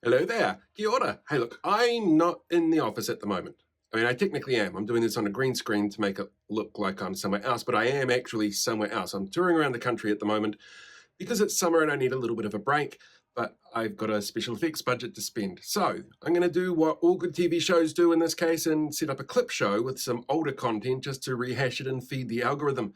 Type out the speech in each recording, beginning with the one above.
Hello there. Kia ora. Hey, look, I'm not in the office at the moment. I mean, I technically am. I'm doing this on a green screen to make it look like I'm somewhere else, but I am actually somewhere else. I'm touring around the country at the moment because it's summer and I need a little bit of a break, but I've got a special effects budget to spend. So I'm going to do what all good TV shows do in this case and set up a clip show with some older content just to rehash it and feed the algorithm.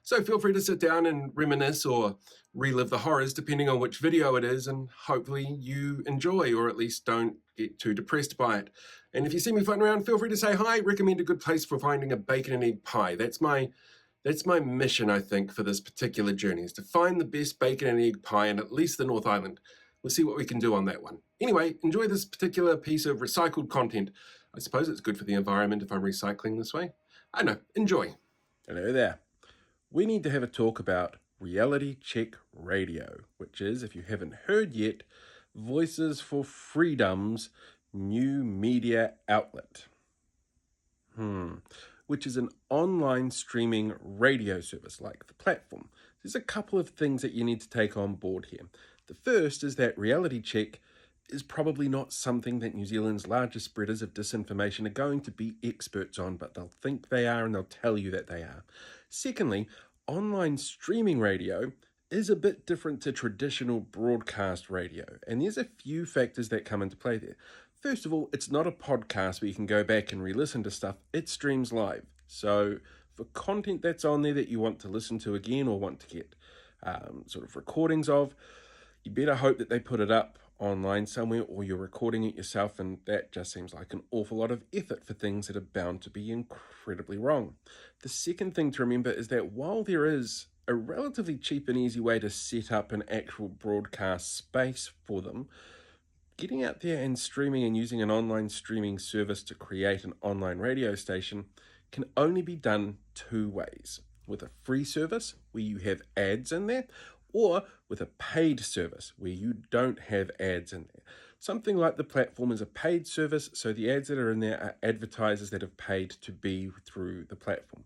So feel free to sit down and reminisce or relive the horrors depending on which video it is, and hopefully you enjoy or at least don't get too depressed by it. And if you see me floating around, feel free to say hi. Recommend a good place for finding a bacon and egg pie. That's my mission, I think, for this particular journey, is to find the best bacon and egg pie in at least the North Island. We'll see what we can do on that one. Anyway, enjoy this particular piece of recycled content. I suppose it's good for the environment if I'm recycling this way. I know. Enjoy. Hello there. We need to have a talk about reality check radio, which is, if you haven't heard yet, Voices for Freedom's new media outlet. Which is an online streaming radio service like the platform. There's a couple of things that you need to take on board here. The first is that reality check is probably not something that New Zealand's largest spreaders of disinformation are going to be experts on, but they'll think they are and they'll tell you that they are. Secondly, online streaming radio is a bit different to traditional broadcast radio, and there's a few factors that come into play there. First of all, it's not a podcast where you can go back and re-listen to stuff. It streams live. So for content that's on there that you want to listen to again or want to get sort of recordings of, you better hope that they put it up online somewhere or you're recording it yourself, and that just seems like an awful lot of effort for things that are bound to be incredibly wrong. The second thing to remember is that while there is a relatively cheap and easy way to set up an actual broadcast space for them, getting out there and streaming and using an online streaming service to create an online radio station can only be done two ways: with a free service where you have ads in there, or with a paid service where you don't have ads in there. Something like the platform is a paid service, so the ads that are in there are advertisers that have paid to be through the platform.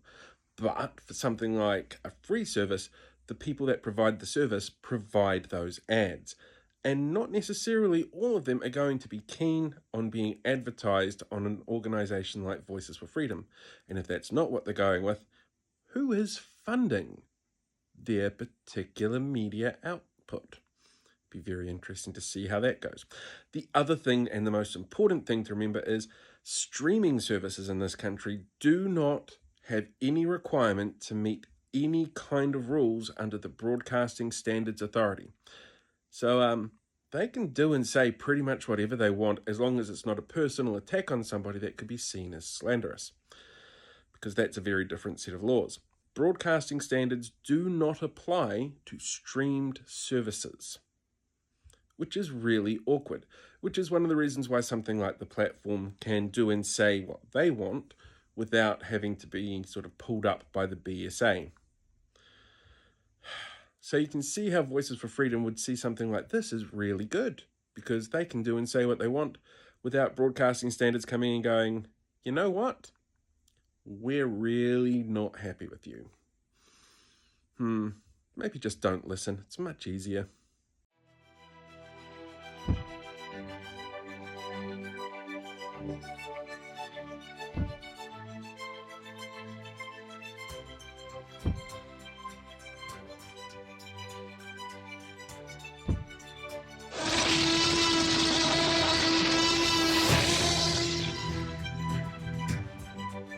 But for something like a free service, the people that provide the service provide those ads. And not necessarily all of them are going to be keen on being advertised on an organization like Voices for Freedom. And if that's not what they're going with, who is funding their particular media output? Be very interesting to see how that goes. The other thing, and the most important thing to remember, is streaming services in this country do not have any requirement to meet any kind of rules under the Broadcasting Standards Authority. So they can do and say pretty much whatever they want, as long as it's not a personal attack on somebody that could be seen as slanderous, because that's a very different set of laws. Broadcasting standards do not apply to streamed services, which is really awkward, which is one of the reasons why something like the platform can do and say what they want without having to be sort of pulled up by the BSA. So you can see how Voices for Freedom would see something like this as really good, because they can do and say what they want without broadcasting standards coming and going, you know what? We're really not happy with you. Maybe just don't listen. It's much easier.